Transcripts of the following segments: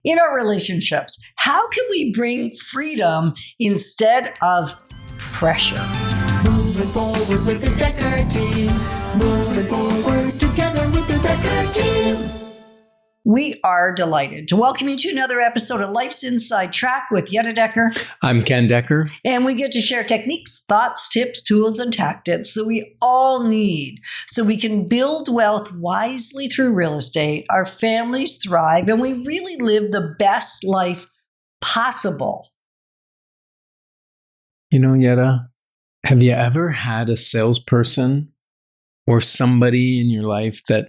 In our relationships, how can we bring freedom instead of pressure? Moving forward with the Dekker Team. Moving forward together with the Dekker Team. We are delighted to welcome you to another episode of Life's Inside Track with Yetta Dekker. I'm Ken Dekker. And we get to share techniques, thoughts, tips, tools, and tactics that we all need so we can build wealth wisely through real estate, our families thrive, and we really live the best life possible. You know, Yetta, have you ever had a salesperson or somebody in your life that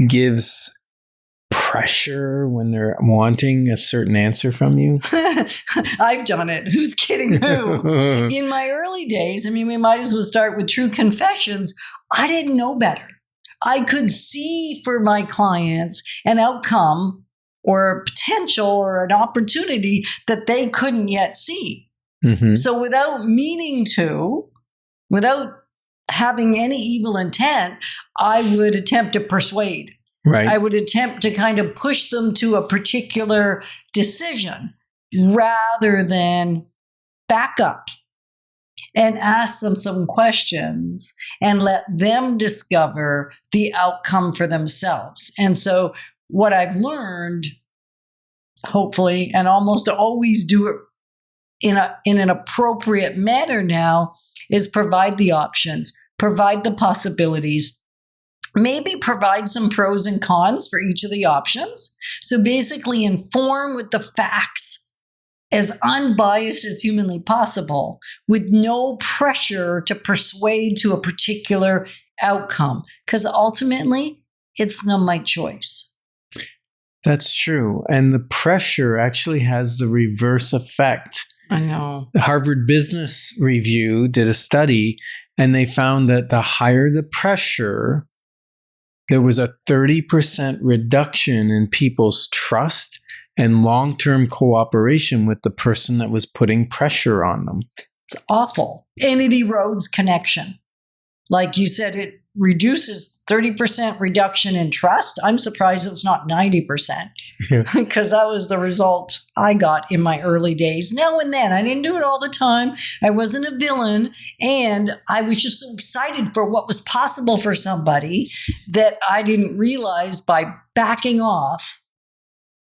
gives pressure when they're wanting a certain answer from you? I've done it. Who's kidding who? In my early days, we might as well start with true confessions. I didn't know better. I could see for my clients an outcome or a potential or an opportunity that they couldn't yet see. Mm-hmm. So without meaning to, without having any evil intent, I would attempt to persuade. Right. I would attempt to kind of push them to a particular decision rather than back up and ask them some questions and let them discover the outcome for themselves. And so what I've learned, hopefully, and almost always do it in an appropriate manner now, is provide the options, provide the possibilities, maybe provide some pros and cons for each of the options. So basically inform with the facts as unbiased as humanly possible with no pressure to persuade to a particular outcome. Because ultimately, it's not my choice. That's true. And the pressure actually has the reverse effect. I know. The Harvard Business Review did a study, and they found that the higher the pressure, there was a 30% reduction in people's trust and long-term cooperation with the person that was putting pressure on them. It's awful. And it erodes connection. Like you said, it reduces 30% reduction in trust. I'm surprised it's not 90%, because that was the result I got in my early days. Now and then. I didn't do it all the time. I wasn't a villain. And I was just so excited for what was possible for somebody that I didn't realize by backing off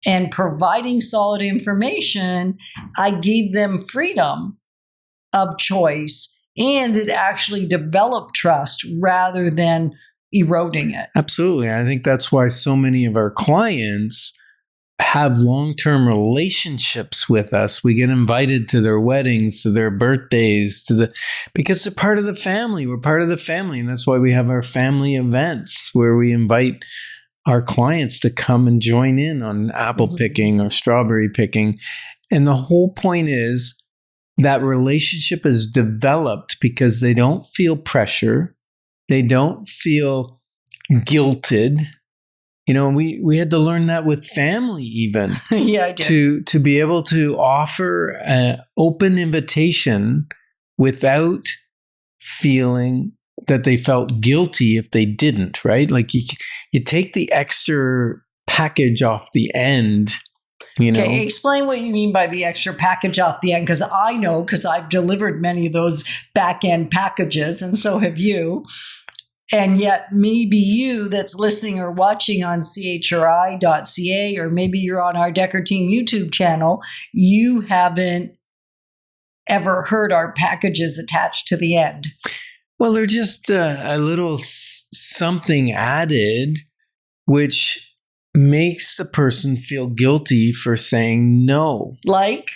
and providing solid information, I gave them freedom of choice. And it actually developed trust rather than eroding it. Absolutely. I think that's why so many of our clients have long-term relationships with us. We get invited to their weddings, to their birthdays, because they're part of the family. We're part of the family. And that's why we have our family events where we invite our clients to come and join in on apple picking or strawberry picking. And the whole point is, that relationship is developed because they don't feel pressure. They don't feel guilted. You know, we had to learn that with family even. Yeah, I did. To be able to offer an open invitation without feeling that they felt guilty if they didn't, right? Like you take the extra package off the end. You know? Okay, explain what you mean by the extra package off the end, because I know, because I've delivered many of those back-end packages, and so have you. And yet maybe you that's listening or watching on chri.ca, or maybe you're on our Dekker Team YouTube channel, you haven't ever heard our packages attached to the end. Well, they're just a little something added, which makes the person feel guilty for saying no. Like?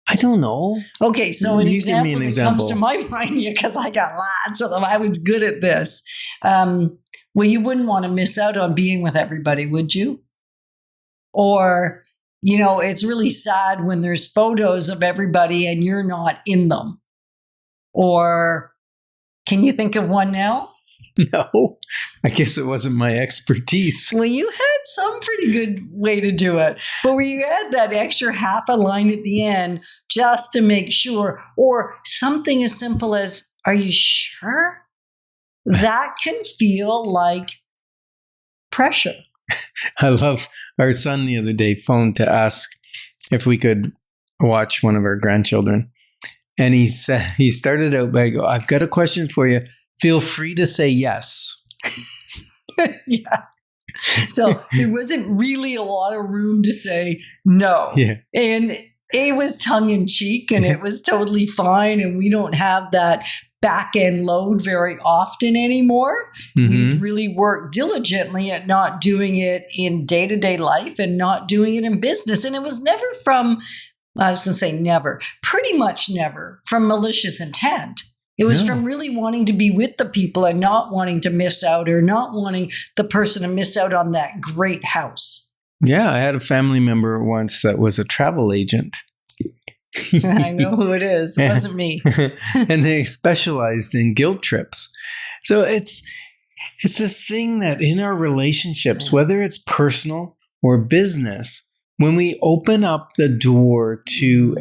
I don't know. Okay, so an example that comes to example. my mind, because I got lots of them. I was good at this. Well, you wouldn't want to miss out on being with everybody, would you? Or, you know, it's really sad when there's photos of everybody and you're not in them. Or, can you think of one now? No, I guess it wasn't my expertise. Well, you had some pretty good way to do it, but where you add that extra half a line at the end just to make sure, or something as simple as, are you sure? That can feel like pressure. I love our son the other day phoned to ask if we could watch one of our grandchildren. And he started out by, I've got a question for you. Feel free to say yes. Yeah. So there wasn't really a lot of room to say no. Yeah. And it was tongue in cheek and it was totally fine. And we don't have that back end load very often anymore. Mm-hmm. We've really worked diligently at not doing it in day-to-day life and not doing it in business. And it was never from, I was going to say never, pretty much never from malicious intent. It was from really wanting to be with the people and not wanting to miss out or not wanting the person to miss out on that great house. Yeah, I had a family member once that was a travel agent. I know who it is. It wasn't me. And they specialized in guilt trips. So it's this thing that in our relationships, whether it's personal or business, when we open up the door to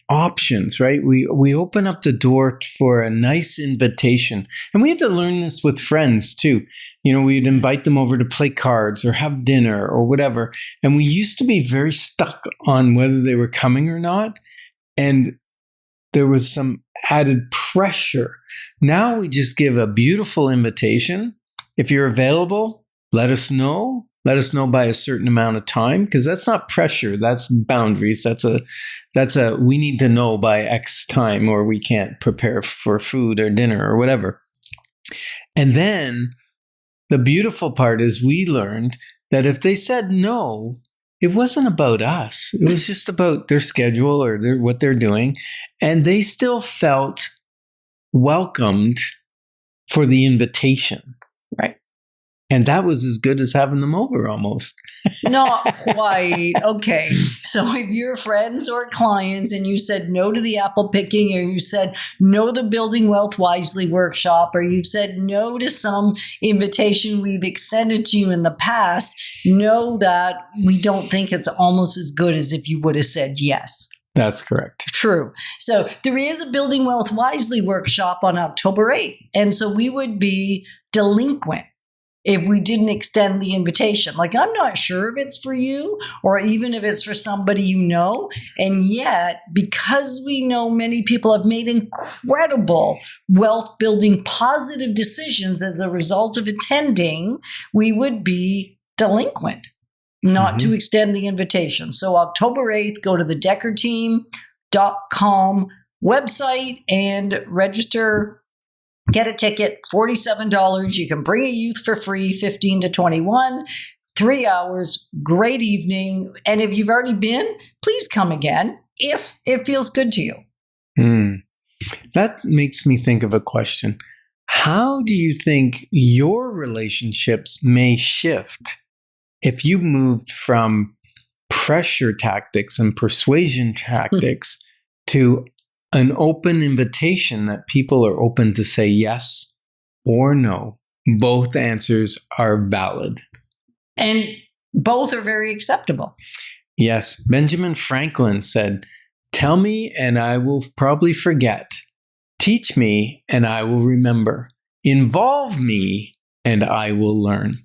options, right? We open up the door for a nice invitation. And we had to learn this with friends too. We'd invite them over to play cards or have dinner or whatever. And we used to be very stuck on whether they were coming or not. And there was some added pressure. Now we just give a beautiful invitation. If you're available, let us know. Let us know by a certain amount of time, because that's not pressure. That's boundaries. That's a we need to know by X time or we can't prepare for food or dinner or whatever. And then the beautiful part is we learned that if they said no, it wasn't about us. It was just about their schedule or what they're doing. And they still felt welcomed for the invitation. Right. And that was as good as having them over almost. Not quite. Okay. So if you're friends or clients and you said no to the apple picking, or you said no to the Building Wealth Wisely workshop, or you've said no to some invitation we've extended to you in the past, know that we don't think it's almost as good as if you would have said yes. That's correct. True. So there is a Building Wealth Wisely workshop on October 8th. And so we would be delinquent if we didn't extend the invitation. Like, I'm not sure if it's for you or even if it's for somebody you know. And yet, because we know many people have made incredible wealth building positive decisions as a result of attending, we would be delinquent not to extend the invitation. So October 8th, go to the dekkerteam.com website and register. Get a ticket, $47. You can bring a youth for free, 15 to 21, 3 hours, great evening. And if you've already been, please come again if it feels good to you. That makes me think of a question. How do you think your relationships may shift if you moved from pressure tactics and persuasion tactics to an open invitation that people are open to say yes or no? Both answers are valid. And both are very acceptable. Yes. Benjamin Franklin said, "Tell me and I will probably forget. Teach me and I will remember. Involve me and I will learn."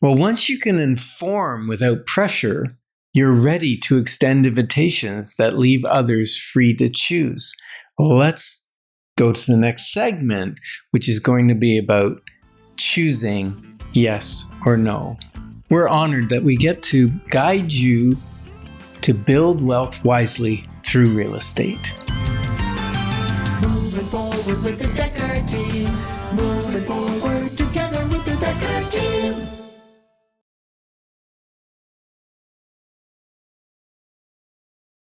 Well, once you can inform without pressure, you're ready to extend invitations that leave others free to choose. Well, let's go to the next segment, which is going to be about choosing yes or no. We're honored that we get to guide you to build wealth wisely through real estate. Moving forward with the Dekker Team.